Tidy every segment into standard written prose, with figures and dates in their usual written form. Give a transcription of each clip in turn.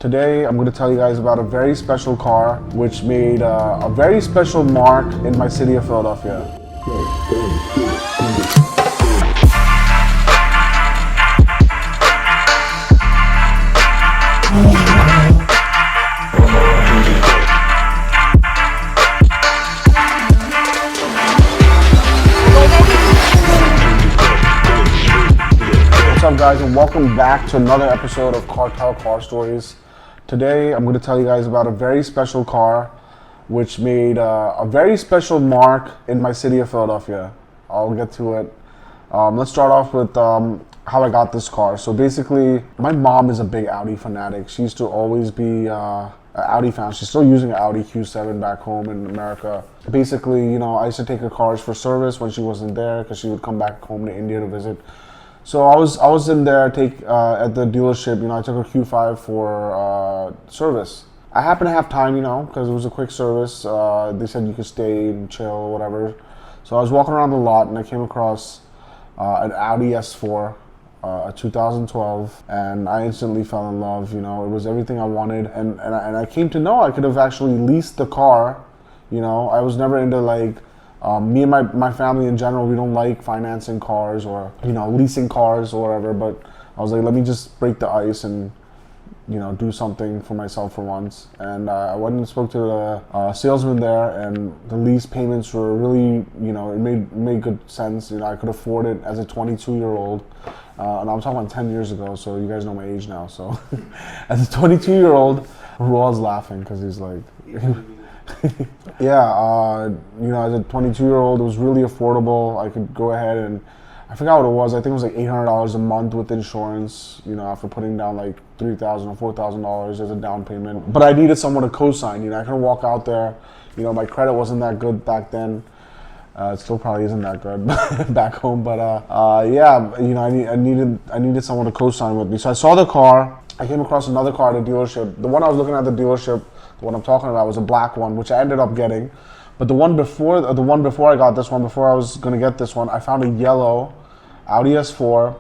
Today, I'm going to tell you guys about a very special car which made a very special mark in my city of Philadelphia. What's up, guys, and welcome back to another episode of Cartel Car Stories. Today, I'm going to tell you guys about a very special car which made a very special mark in my city of Philadelphia. I'll get to it. Let's start off with how I got this car. So basically, my mom is a big Audi fanatic. She used to always be an Audi fan. She's still using an Audi Q7 back home in America. Basically, I used to take her cars for service when she wasn't there because she would come back home to India to visit. So I was in there at the dealership. I took her Q5 for service. I happened to have time, because it was a quick service. They said you could stay and chill or whatever. So I was walking around the lot and I came across an Audi S4, a 2012, and I instantly fell in love. It was everything I wanted, and I came to know I could have actually leased the car. I was never into me and my family in general, we don't like financing cars or, leasing cars or whatever, but I was like, let me just break the ice and, do something for myself for once. And I went and spoke to the salesman there, and the lease payments were really, it made good sense. I could afford it as a 22-year-old. And I'm talking about 10 years ago, so you guys know my age now. So as a 22-year-old, Rual's laughing because he's like... Yeah, as a 22-year-old, it was really affordable. I could go ahead and, I forgot what it was. I think it was like $800 a month with insurance, after putting down like $3,000 or $4,000 as a down payment. But I needed someone to co-sign, I couldn't walk out there. My credit wasn't that good back then. It still probably isn't that good back home. But yeah, I needed someone to co-sign with me. So I saw the car. I came across another car at a dealership. The one I was looking at the dealership, the one I'm talking about, was a black one, which I ended up getting. But the one before I got this one, before I was gonna get this one, I found a yellow Audi S4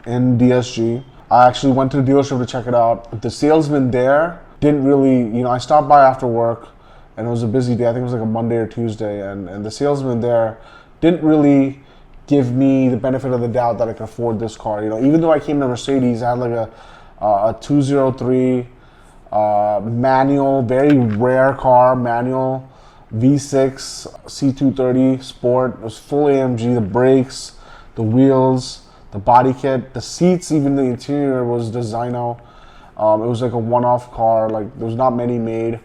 in DSG. I actually went to the dealership to check it out. The salesman there didn't really, I stopped by after work, and it was a busy day. I think it was like a Monday or Tuesday, and the salesman there didn't really give me the benefit of the doubt that I could afford this car. Even though I came to Mercedes, I had like a 203 manual, very rare car, manual V6 C230 Sport. It was full AMG, the brakes, the wheels, the body kit, the seats, even the interior was designo. It was like a one-off car. Like, there was not many made.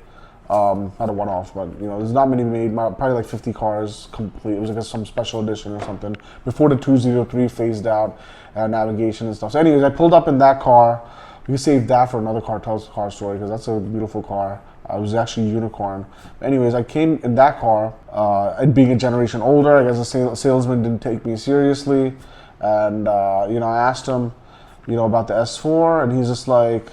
Not a one-off, but there's not many made. Probably like 50 cars complete. It was like some special edition or something before the 203 phased out, navigation and stuff. So anyways, I pulled up in that car. We can save that for another Cartel Car Story because that's a beautiful car. It was actually a unicorn. Anyways, I came in that car, and being a generation older, I guess the salesman didn't take me seriously. And, I asked him, about the S4, and he's just like,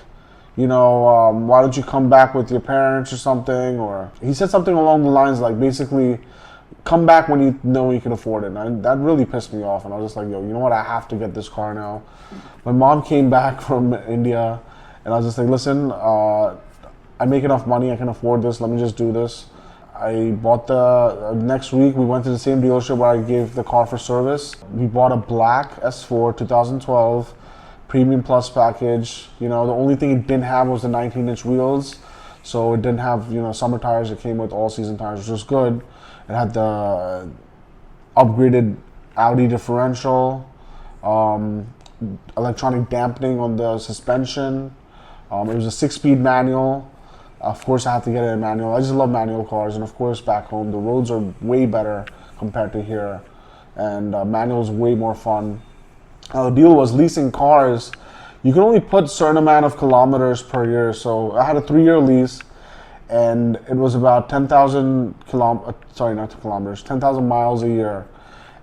why don't you come back with your parents or something? Or he said something along the lines like, basically, come back when you know you can afford it. And that really pissed me off. And I was just like, yo, you know what? I have to get this car now. My mom came back from India, and I was just like, listen, I make enough money. I can afford this. Let me just do this. I bought next week, we went to the same dealership where I gave the car for service. We bought a black S4 2012 Premium Plus package. The only thing it didn't have was the 19-inch wheels. So it didn't have, summer tires. It came with all-season tires, which was good. It had the upgraded Audi differential, electronic dampening on the suspension. It was a 6-speed manual. Of course, I had to get it in manual. I just love manual cars, and of course, back home, the roads are way better compared to here, and manual is way more fun. Now, the deal was leasing cars. You can only put a certain amount of kilometers per year, so I had a 3-year lease, and it was about 10,000 10,000 miles a year.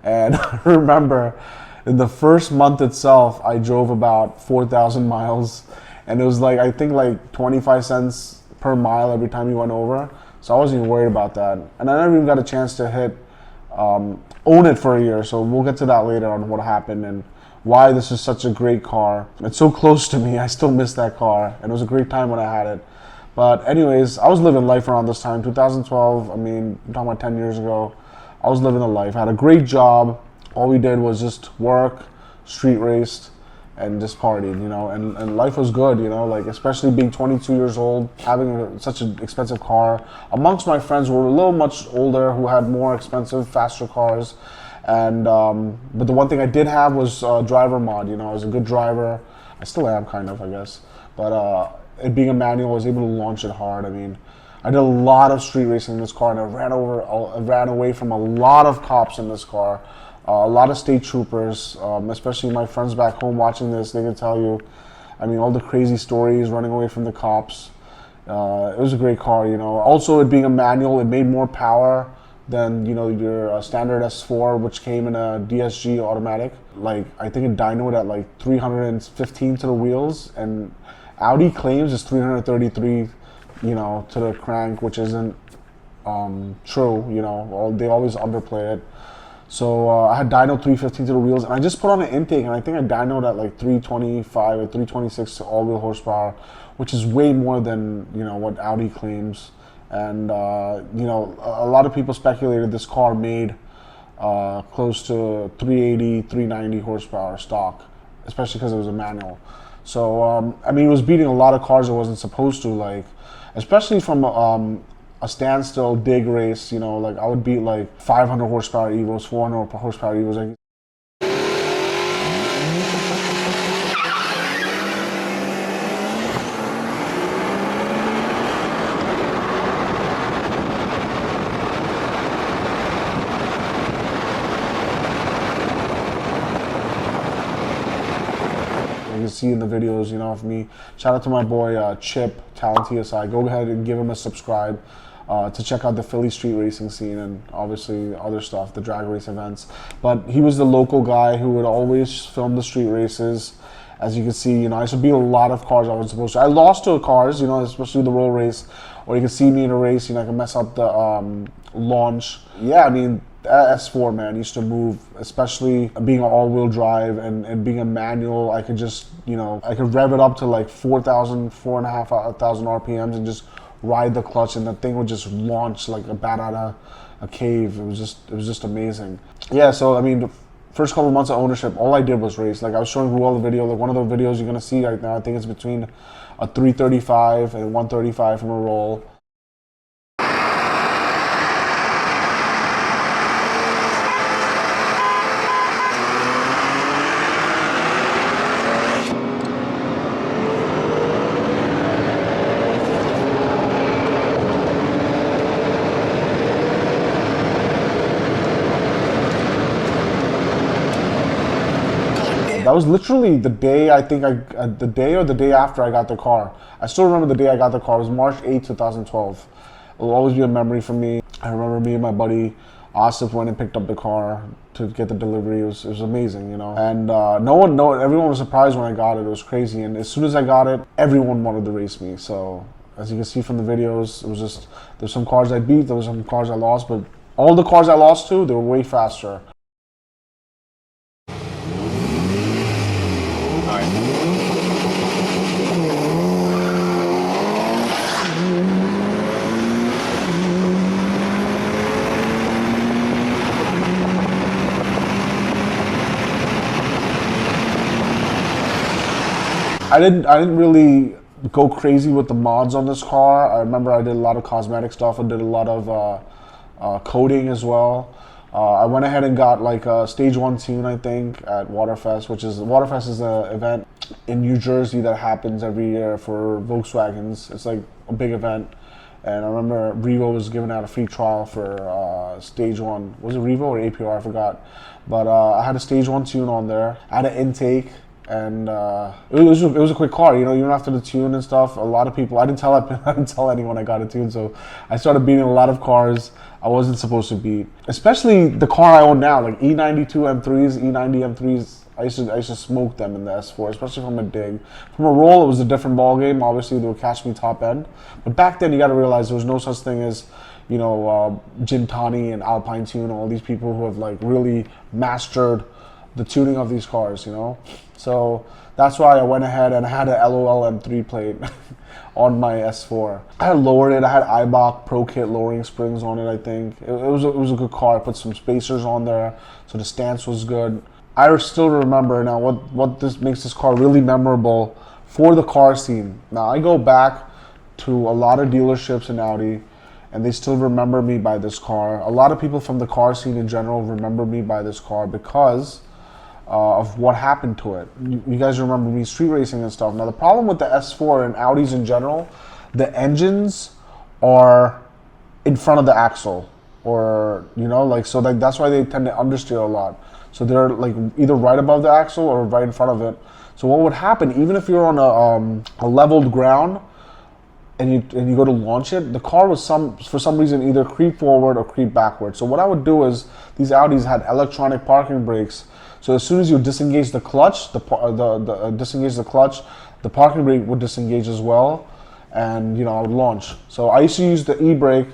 And I remember in the first month itself, I drove about 4,000 miles, and it was like, I think like 25 cents per mile every time you went over. So I wasn't even worried about that. And I never even got a chance to own it for a year. So we'll get to that later on what happened and why this is such a great car. It's so close to me. I still miss that car, and it was a great time when I had it. But anyways, I was living life around this time, 2012. I mean, I'm talking about 10 years ago. I was living a life. I had a great job. All we did was just work, street raced, and just partied, and life was good, like especially being 22 years old, having such an expensive car. Amongst my friends who were a little much older, who had more expensive, faster cars. And but the one thing I did have was driver mod. I was a good driver. I still am, kind of, I guess. But it being a manual, I was able to launch it hard. I mean, I did a lot of street racing in this car, and I ran away from a lot of cops in this car. A lot of state troopers, especially my friends back home watching this, they can tell you, I mean, all the crazy stories, running away from the cops. It was a great car, Also, it being a manual, it made more power than, your standard S4, which came in a DSG automatic. Like, I think it dynoed at like 315 to the wheels, and Audi claims it's 333, to the crank, which isn't true, they always underplay it. So I had dynoed 315 to the wheels, and I just put on an intake, and I think I dynoed at like 325 or 326 all-wheel horsepower, which is way more than what Audi claims. And a lot of people speculated this car made close to 380, 390 horsepower stock, especially because it was a manual. So I mean, it was beating a lot of cars it wasn't supposed to, like, especially from a standstill dig race, like I would beat like 500 horsepower Evos, 400 horsepower Evos. Like, you can see in the videos, of me. Shout out to my boy Chip, Talent TSI. Go ahead and give him a subscribe. To check out the Philly street racing scene and obviously other stuff, the drag race events. But he was the local guy who would always film the street races. As you can see, I used to beat a lot of cars I wasn't supposed to. I lost to cars, especially the roll race. Or you can see me in a race, I can mess up the launch. Yeah, I mean, that S4, man, used to move, especially being an all-wheel drive and being a manual. I could just, I could rev it up to like 4,000, 4,500 RPMs and just ride the clutch, and the thing would just launch like a bat out of a cave. It was just amazing. Yeah, so I mean, the first couple of months of ownership, all I did was race. Like I was showing you all the video, like one of the videos you're gonna see right now, I think it's between a 335 and 135 from a roll. That was literally the day, I think, the day or the day after I got the car. I still remember the day I got the car. It was March 8, 2012. It will always be a memory for me. I remember me and my buddy Asif went and picked up the car to get the delivery. It was amazing, And everyone was surprised when I got it. It was crazy. And as soon as I got it, everyone wanted to race me. So as you can see from the videos, it was just, there's some cars I beat, there was some cars I lost, but all the cars I lost to, they were way faster. I didn't really go crazy with the mods on this car. I remember I did a lot of cosmetic stuff. I did a lot of coding as well. I went ahead and got like a stage 1 tune, I think, at Waterfest, Waterfest is an event in New Jersey that happens every year for Volkswagens. It's like a big event. And I remember Revo was giving out a free trial for stage 1. Was it Revo or APR? I forgot. But I had a stage 1 tune on there. I had an intake. And it was a quick car, even after the tune and stuff. A lot of people, I didn't tell anyone I got a tune, so I started beating a lot of cars I wasn't supposed to beat. Especially the car I own now, like E92 M3s, E90 M3s. I used to smoke them in the S4, especially from a dig. From a roll, it was a different ball game. Obviously, they would catch me top end. But back then, you got to realize there was no such thing as, Gintani and Alpine Tune, all these people who have like really mastered the tuning of these cars, you know. So that's why I went ahead and I had a LOL M3 plate on my S4. I had lowered it. I had Eibach Pro Kit lowering springs on it. I think it was a good car. I put some spacers on there, so the stance was good. I still remember now what this makes this car really memorable for the car scene. Now I go back to a lot of dealerships in Audi, and they still remember me by this car. A lot of people from the car scene in general remember me by this car because of what happened to it. You guys remember me street racing and stuff. Now the problem with the S4 and Audis in general, the engines are in front of the axle, or you know, like, so that's why they tend to understeer a lot. So they're like either right above the axle or right in front of it. So what would happen, even if you're on a leveled ground and you go to launch it, the car was for some reason either creep forward or creep backward. So what I would do is, these Audis had electronic parking brakes. So as soon as you disengage the clutch, the parking brake would disengage as well, and you know, I would launch. So I used to use the e-brake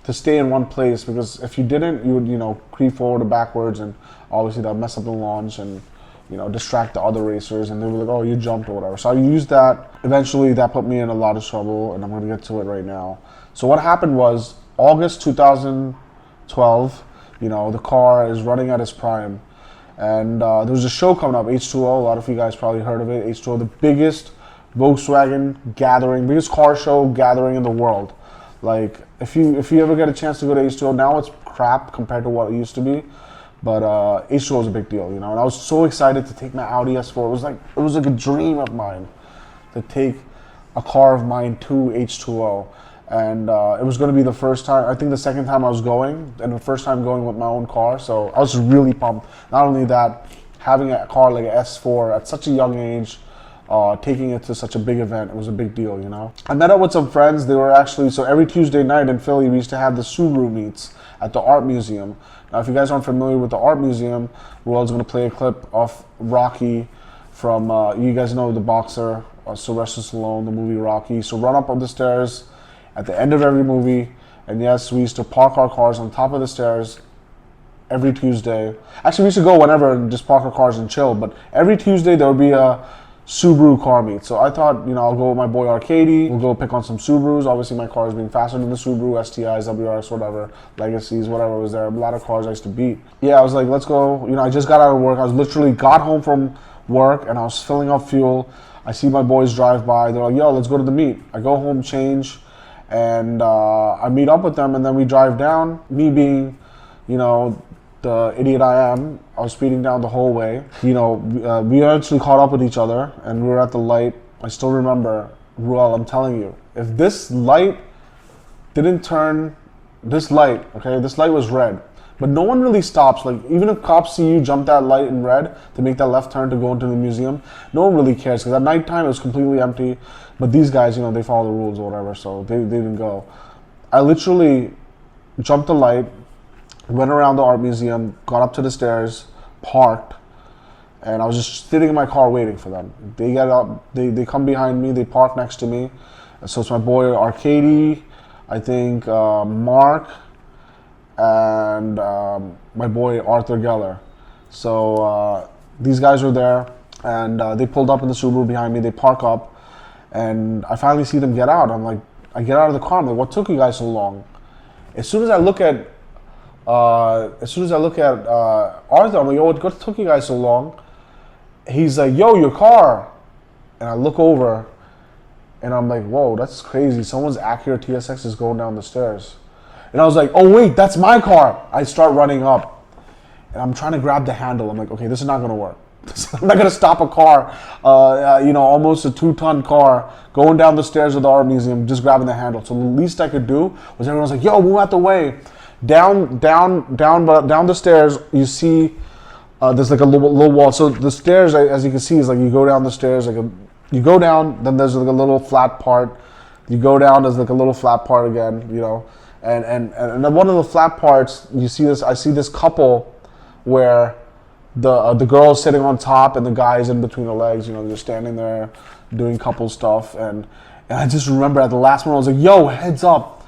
to stay in one place, because if you didn't, you would, you know, creep forward or backwards, and obviously that would mess up the launch and, you know, distract the other racers, and they were like, oh, you jumped or whatever. So I used that. Eventually that put me in a lot of trouble, and I'm going to get to it right now. So what happened was, August 2012, you know, the car is running at its prime, and there was a show coming up, H2O. A lot of you guys probably heard of it. H2O, the biggest Volkswagen gathering, biggest car show gathering in the world. Like, if you ever get a chance to go to H2O, now it's crap compared to what it used to be, but H2O is a big deal, you know. And I was so excited to take my Audi S4. It was like a dream of mine to take a car of mine to H2O, and it was going to be the first time. I think the second time I was going, and the first time going with my own car. So I was really pumped. Not only that, having a car like an S4 at such a young age, taking it to such a big event, it was a big deal, you know. I met up with some friends. They were actually, so every Tuesday night in Philly, we used to have the Subaru meets at the Art Museum. Now, if you guys aren't familiar with the Art Museum, Royal's going to play a clip of Rocky from, you guys know the boxer, Sylvester Stallone, the movie Rocky. So run up on the stairs at the end of every movie, and yes, we used to park our cars on top of the stairs every Tuesday. Actually, we used to go whenever and just park our cars and chill, but every Tuesday there would be a Subaru car meet. So I thought, you know, I'll go with my boy Arcady. We'll go pick on some Subarus. Obviously, my car is being faster than the Subaru, STIs, WRX, whatever, Legacies, whatever was there. A lot of cars I used to beat. Yeah, I was like, let's go. You know, I just got out of work. I was literally got home from work, and I was filling up fuel. I see my boys drive by. They're like, yo, let's go to the meet. I go home, change, and I meet up with them, and then we drive down. Me being, you know, the idiot I am, I was speeding down the whole way. You know, we eventually caught up with each other, and we were at the light. I still remember, Ruel, I'm telling you, if this light didn't turn, this light, okay, this light was red, but no one really stops. Like, even if cops see you jump that light in red to make that left turn to go into the museum, no one really cares, because at nighttime it was completely empty. But these guys, you know, they follow the rules or whatever, so they didn't go. I literally jumped the light, went around the Art Museum, got up to the stairs, parked, and I was just sitting in my car waiting for them. They get up, they come behind me, they park next to me. So it's my boy Arcady, I think Mark, and my boy Arthur Geller. So these guys were there, and they pulled up in the Subaru behind me. They park up, and I finally see them get out. I'm like, I get out of the car. I'm like, what took you guys so long? As soon as I look at Arthur, I'm like, yo, what took you guys so long? He's like, yo, your car. And I look over, and I'm like, whoa, that's crazy. Someone's Acura TSX is going down the stairs. And I was like, oh wait, that's my car. I start running up, and I'm trying to grab the handle. I'm like, okay, this is not gonna work. I'm not gonna stop a car, you know, almost a 2-ton car going down the stairs of the Art Museum, just grabbing the handle. So the least I could do was everyone's like, yo, move out the way. Down the stairs, you see there's like a little wall. So the stairs, as you can see, is like you go down the stairs, you go down, then there's like a little flat part. You go down, there's like a little flat part again, you know. And then one of the flat parts, you see this. I see this couple where the girl is sitting on top and the guy is in between the legs. You know, they're standing there doing couple stuff. And I just remember at the last one, I was like, "Yo, heads up!"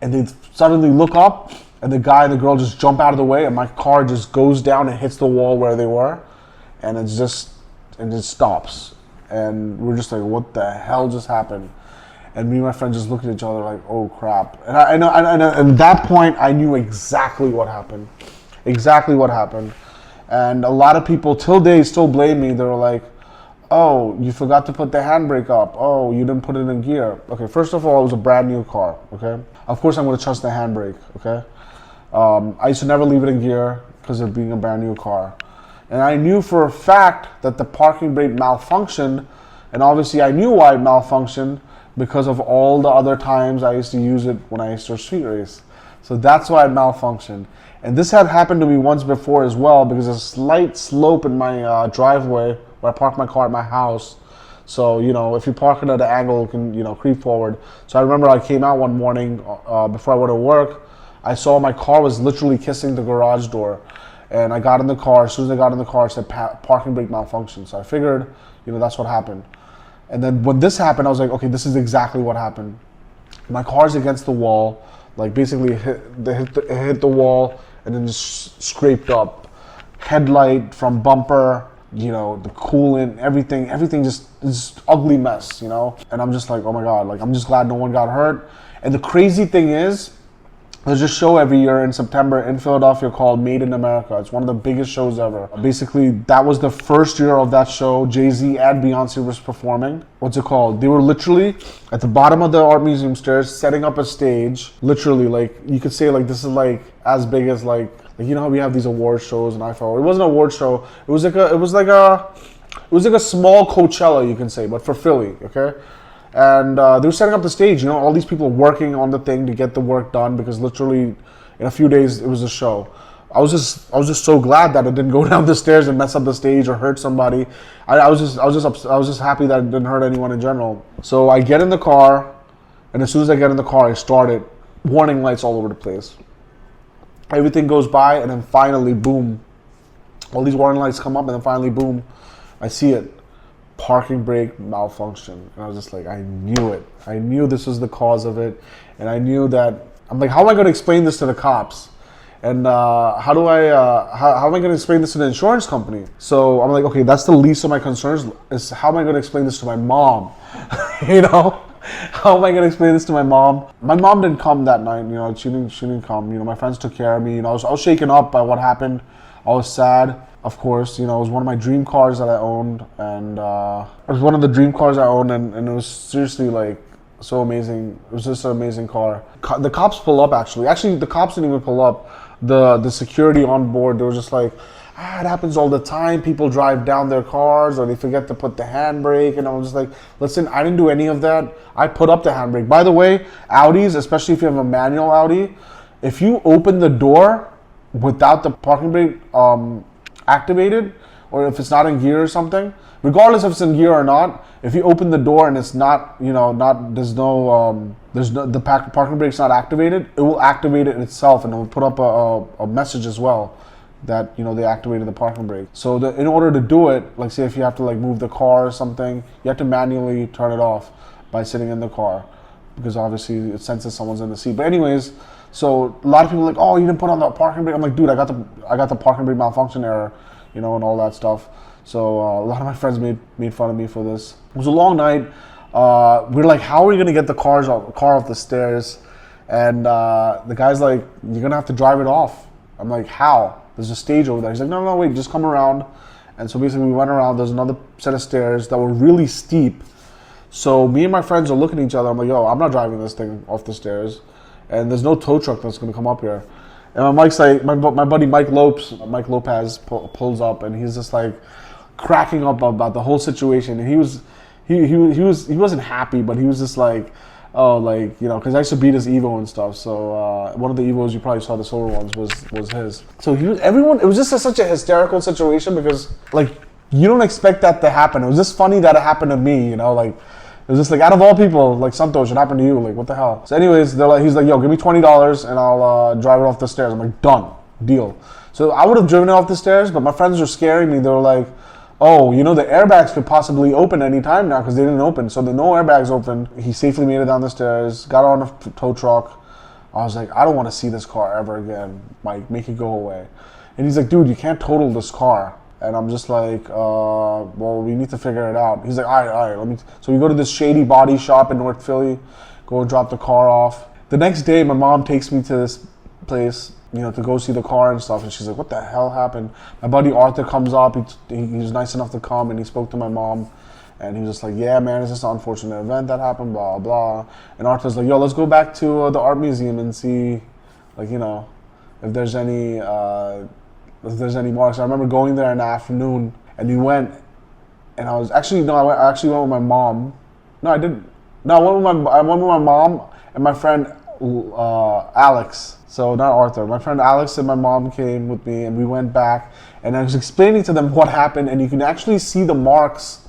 And they suddenly look up, and the guy and the girl just jump out of the way, and my car just goes down and hits the wall where they were. and it just stops. And we're just like, what the hell just happened? And me and my friend just looked at each other like, oh crap. And I know, and at that point, I knew exactly what happened. Exactly what happened. And a lot of people till date still blame me. They were like, oh, you forgot to put the handbrake up. Oh, you didn't put it in gear. Okay, first of all, it was a brand new car, okay? Of course I'm gonna trust the handbrake, okay? I used to never leave it in gear because of being a brand new car. And I knew for a fact that the parking brake malfunctioned, and obviously I knew why it malfunctioned because of all the other times I used to use it when I used to street race. So that's why it malfunctioned. And this had happened to me once before as well, because there's a slight slope in my driveway where I park my car at my house. So, you know, if you park it at an angle, it can, you know, creep forward. So I remember I came out one morning before I went to work. I saw my car was literally kissing the garage door. And I got in the car. As soon as I got in the car, it said parking brake malfunction. So I figured, you know, that's what happened. And then when this happened, I was like, okay, this is exactly what happened. My car's against the wall, like basically it hit the wall and then just scraped up. Headlight from bumper, you know, the coolant, everything just ugly mess, you know? And I'm just like, oh my God, like I'm just glad no one got hurt. And the crazy thing is, there's a show every year in September in Philadelphia called Made in America. It's one of the biggest shows ever. Basically, that was the first year of that show. Jay-Z and Beyonce was performing. What's it called? They were literally at the bottom of the art museum stairs, setting up a stage. Literally, like, you could say, like, this is, like, as big as, like you know how we have these award shows and iPhone. It wasn't an award show. It was like a small Coachella, you can say, but for Philly, okay? And they were setting up the stage, you know, all these people working on the thing to get the work done, because literally in a few days it was a show. I was just so glad that it didn't go down the stairs and mess up the stage or hurt somebody. I was just happy that it didn't hurt anyone in general. So I get in the car, and as soon as I get in the car, I started. Warning lights all over the place. Everything goes by, and then finally, boom, all these warning lights come up, and then finally, boom, I see it. Parking brake malfunction. And I was just like, I knew it. I knew this was the cause of it. And I knew that, I'm like, how am I going to explain this to the cops? And how am I going to explain this to the insurance company? So I'm like, okay, that's the least of my concerns, is how am I going to explain this to my mom? You know? How am I going to explain this to my mom? My mom didn't come that night, you know, she didn't come. You know, my friends took care of me. You know, I was shaken up by what happened. I was sad. Of course, you know, it was one of my dream cars that I owned, and it was one of the dream cars I owned, and it was seriously like so amazing. It was just an amazing car. The cops pull up actually. Actually, the cops didn't even pull up. The security on board, they were just like, it happens all the time. People drive down their cars or they forget to put the handbrake, and I was just like, listen, I didn't do any of that. I put up the handbrake. By the way, Audis, especially if you have a manual Audi, if you open the door without the parking brake activated, or if it's not in gear or something, regardless if it's in gear or not, if you open the door and it's not, you know, the parking brake's not activated, it will activate it itself, and it will put up a message as well that, you know, they activated the parking brake. So in order to do it, like say if you have to like move the car or something, you have to manually turn it off by sitting in the car, because obviously it senses someone's in the seat. But anyways, so a lot of people are like, oh, you didn't put on the parking brake. I'm like, dude, I got the parking brake malfunction error, you know, and all that stuff. So a lot of my friends made fun of me for this. It was a long night. We're like, how are we gonna get the car off the stairs? And the guy's like, you're gonna have to drive it off. I'm like, how? There's a stage over there. He's like, no, wait, just come around. And so basically we went around. There's another set of stairs that were really steep. So me and my friends are looking at each other. I'm like, yo, I'm not driving this thing off the stairs. And there's no tow truck that's gonna come up here. And my buddy Mike Lopez pulls up, and he's just like cracking up about the whole situation. And he wasn't happy, but he was just like, oh, like, you know, because I used to beat his Evo and stuff. So one of the Evos you probably saw, the silver ones, was his. So it was just such a hysterical situation, because like you don't expect that to happen. It was just funny that it happened to me, you know, like. It was just like, out of all people, like, Santosh, it happened to you. Like, what the hell? So anyways, he's like, yo, give me $20 and I'll drive it off the stairs. I'm like, done, deal. So I would have driven it off the stairs, but my friends were scaring me. They were like, oh, you know, the airbags could possibly open any time now, because they didn't open. So no airbags opened. He safely made it down the stairs, got on a tow truck. I was like, I don't want to see this car ever again. Mike, make it go away. And he's like, dude, you can't total this car. And I'm just like, well, we need to figure it out. He's like, all right, let me. So we go to this shady body shop in North Philly, go drop the car off. The next day, my mom takes me to this place, to go see the car and stuff. And she's like, what the hell happened? My buddy Arthur comes up. He was nice enough to come, and he spoke to my mom. And he was just like, yeah, man, it's just an unfortunate event that happened, blah, blah. And Arthur's like, yo, let's go back to the art museum and see, like, if there's any marks. I remember going there in the afternoon, and we went, and I actually went with my mom. No, I didn't. No, I went with my mom and my friend Alex. So not Arthur. My friend Alex and my mom came with me, and we went back, and I was explaining to them what happened, and you can actually see the marks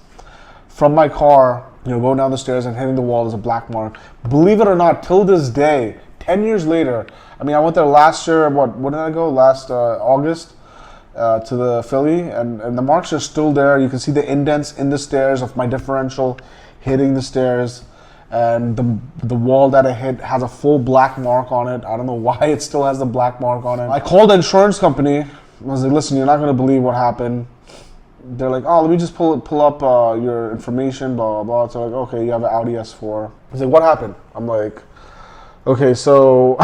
from my car, going down the stairs and hitting the wall. Is a black mark. Believe it or not, till this day, 10 years later, I mean, I went there last year, when did I go? Last August, to the Philly, and the marks are still there. You can see the indents in the stairs of my differential hitting the stairs, and the wall that I hit has a full black mark on it. I don't know why it still has the black mark on it. I called the insurance company. I was like, listen, you're not going to believe what happened. They're like, oh, let me just pull up your information, blah, blah, blah. So like, okay, you have an Audi S4. He's like, what happened? I'm like, okay, so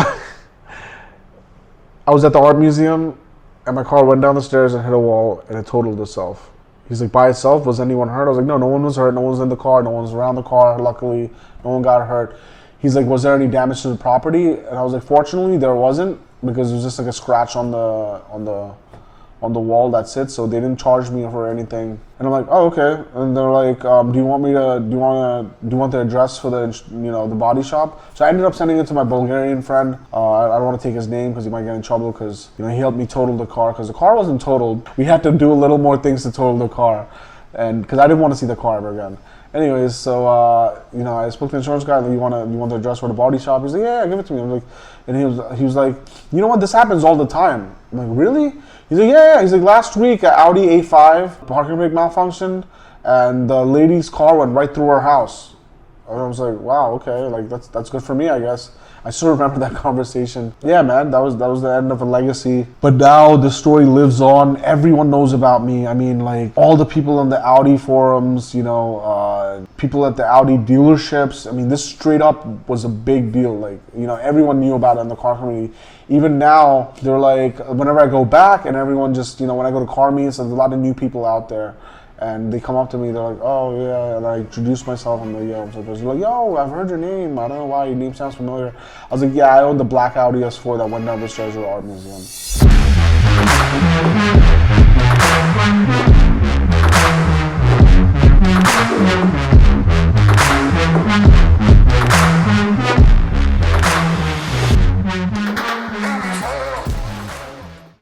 I was at the art museum, and my car went down the stairs and hit a wall, and it totaled itself. He's like, by itself? Was anyone hurt? I was like, no one was hurt. No one was in the car. No one was around the car. Luckily, no one got hurt. He's like, was there any damage to the property? And I was like, fortunately, there wasn't, because it was just like a scratch on the wall, that's it. So they didn't charge me for anything. And I'm like, oh, okay. And they're like, do you want the address for the body shop? So I ended up sending it to my Bulgarian friend. I don't want to take his name because he might get in trouble, because he helped me total the car, because the car wasn't totaled. We had to do a little more things to total the car, and because I didn't want to see the car ever again. Anyways, so I spoke to the insurance guy. Like, you want the address for the body shop? He's like, yeah, give it to me. I'm like, and he was like, you know what? This happens all the time. I'm like, really? He's like, yeah. He's like, last week at Audi A5, parking brake malfunctioned, and the lady's car went right through her house. And I was like, wow, okay, like that's good for me, I guess. I still remember that conversation. Yeah, man, that was the end of a legacy. But now the story lives on. Everyone knows about me. I mean, like, all the people on the Audi forums, people at the Audi dealerships. I mean, this straight up was a big deal. Like, everyone knew about it in the car community. Even now, they're like, whenever I go back, and everyone just, when I go to car meets, there's a lot of new people out there. And they come up to me, they're like, oh, yeah, and I introduce myself, I'm like, yo, I'm Santosh. They're like, yo, I've heard your name, I don't know why, your name sounds familiar. I was like, yeah, I own the black Audi S4 that went down the stairs of the art museum.